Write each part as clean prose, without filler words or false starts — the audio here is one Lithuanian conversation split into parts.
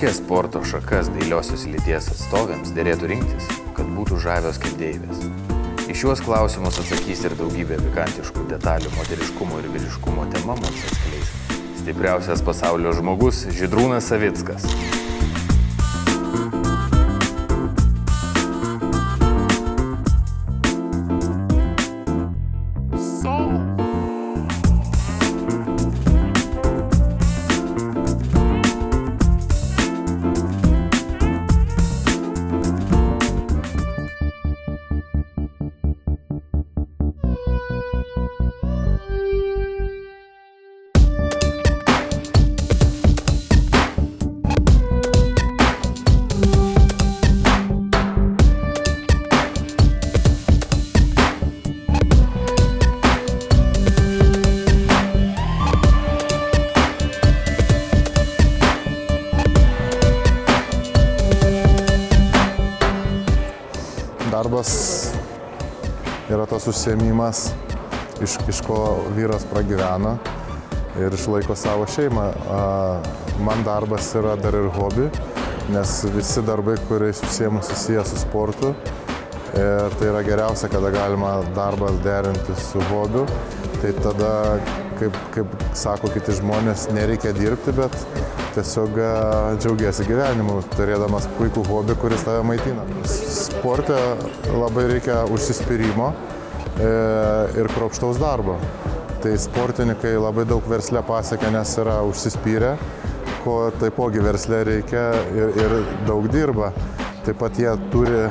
Kokias sporto šakas dailiosios lyties atstovėms derėtų rinktis, kad būtų žavios kaip deivės? Į šiuos klausimus atsakys ir daugybė pikantiškų detalių moteriškumo ir vyriškumo tema mums atskleis stipriausias pasaulio žmogus Žydrūnas Savickas. Darbas yra tas užsiėmimas, iš ko vyras pragyvena ir išlaiko savo šeimą. Man darbas yra dar ir hobi, nes visi darbai, kuriais užsiėmu, susiję su sportu. Ir tai yra geriausia, kada galima darbą derinti su hobiu. Tai tada, kaip sako kiti žmonės, nereikia dirbti, bet tiesiog džiaugiesi gyvenimu, turėdamas puikų hobį, kuris tave maitina. Sporte labai reikia užsispyrimo ir kruopštaus darbo. Tai sportininkai labai daug versle pasiekia, nes yra užsispyrę, ko taipogi versle reikia ir daug dirba. Taip pat jie turi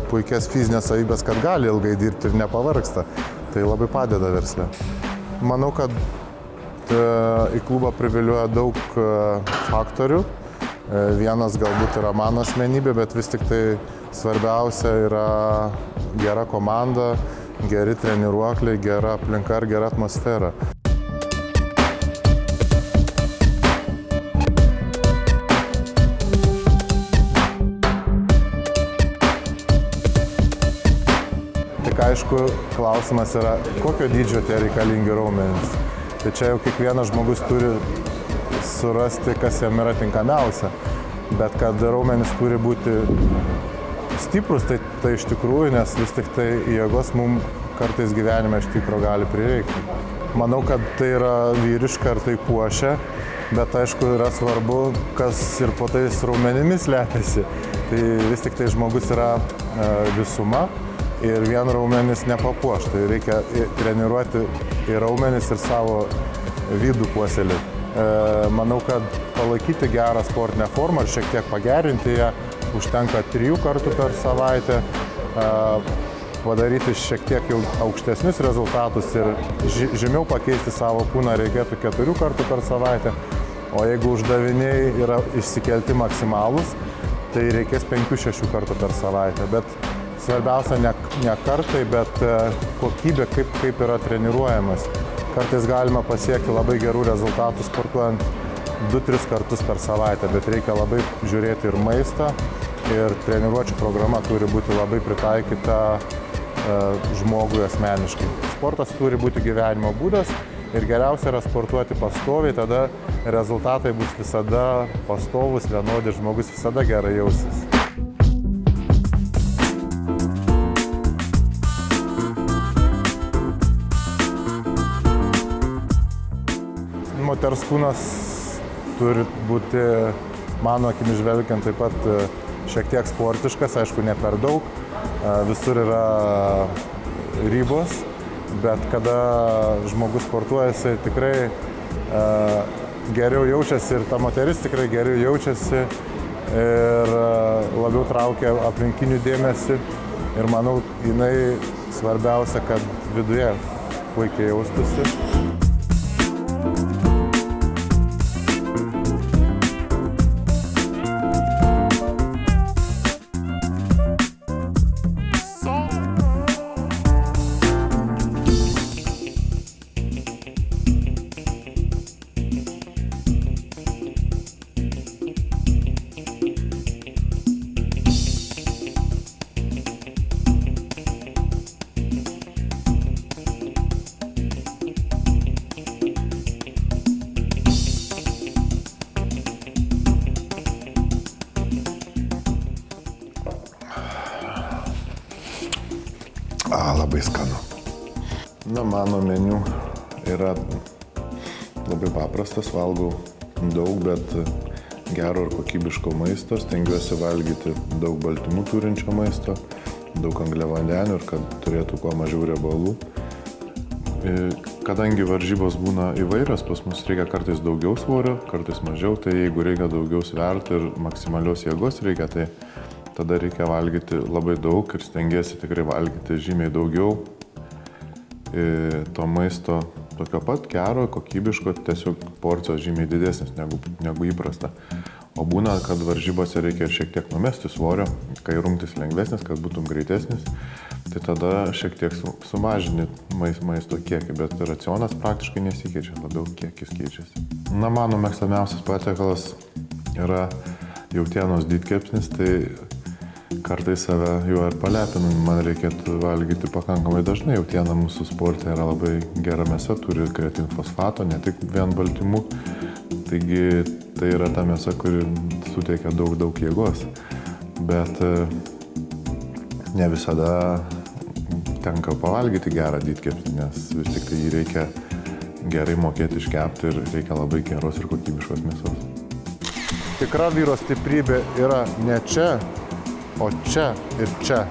puikias fizinės savybės, kad gali ilgai dirbti ir nepavargsta. Tai labai padeda versle. Manau, kad į klubą privilioja daug faktorių. Vienas galbūt yra mano asmenybė, bet vis tik tai svarbiausia yra gera komanda, geri treniruokliai, gera aplinka ir gera atmosfera. Tik aišku, klausimas yra, kokio dydžio tie reikalingi raumenys. Tai čia jau kiekvienas žmogus turi surasti, kas jam yra tinkamiausia. Bet kad raumenys turi būti stiprus, tai iš tikrųjų, nes vis tik tai jėgos mums kartais gyvenime iš tikrųjų gali prireikti. Manau, kad tai yra vyriška ir tai puošia, bet aišku yra svarbu, kas ir po tais raumenimis slepiasi. Tai vis tik tai žmogus yra visuma. Ir vien raumenis nepapuoš, tai reikia treniruoti ir raumenis ir savo vidų puoselėti. Manau, kad palaikyti gerą sportinę formą ir šiek tiek pagerinti ją užtenka 3 kartų per savaitę, padaryti šiek tiek jau aukštesnius rezultatus ir žymiau pakeisti savo kūną reikėtų 4 kartų per savaitę, o jeigu uždaviniai yra išsikelti maksimalus, tai reikės 5-6 kartų per savaitę. Bet svarbiausia ne kartai, bet kokybė, kaip yra treniruojamas. Kartais galima pasiekti labai gerų rezultatų sportuojant 2-3 kartus per savaitę, bet reikia labai žiūrėti ir maistą, ir treniruočių programa turi būti labai pritaikyta žmogui asmeniškai. Sportas turi būti gyvenimo būdas ir geriausia yra sportuoti pastoviai, tada rezultatai bus visada pastovus, vienodi, žmogus visada gerai jausis. Moters kūnas turi būti, mano akimis žvelgiant, taip pat šiek tiek sportiškas, aišku, ne per daug. Visur yra ribos, bet kada žmogus sportuoja, jisai tikrai geriau jaučiasi ir ta moteris tikrai geriau jaučiasi ir labiau traukia aplinkinių dėmesį. Ir manau, jinai svarbiausia, kad viduje puikiai jaustųsi. Labai skanu. Na, mano meniu yra labai paprastas, valgau daug, bet gero ir kokybiško maisto. Stengiuosi valgyti daug baltymų turinčio maisto, daug angliavandenių ir kad turėtų kuo mažiau riebalų. Kadangi varžybos būna įvairios, pas mus reikia kartais daugiau svorio, kartais mažiau, tai jeigu reikia daugiau sverti ir maksimalios jėgos reikia, tai tada reikia valgyti labai daug ir stengiasi tikrai valgyti žymiai daugiau to maisto tokio pat gero, kokybiško, tiesiog porcijos žymiai didesnis negu įprasta. O būna, kad varžybose reikia šiek tiek numesti svorio, kai rungtis lengvesnis, kad būtum greitesnis, tai tada šiek tiek sumažini maisto kiekį, bet racionas praktiškai nesikeičia, labiau kiekis keičiasi. Na, mano mėgstamiausias patiekalas yra jautienos didkepsnis, tai kartais save juo ir palepinu, man reikėtų valgyti pakankamai dažnai. Jautiena mūsų sporte yra labai gera mėsa, turi kreatinfosfato, ne tik vien baltymų. Taigi tai yra ta mėsa, kuri suteikia daug jėgos, bet ne visada tenka pavalgyti gerą didkepsnį, nes vis tik tai jį reikia gerai mokėti iškepti ir reikia labai geros ir kokybiškos mėsos. Tikra vyro stiprybė yra ne čia, o čia ir čia.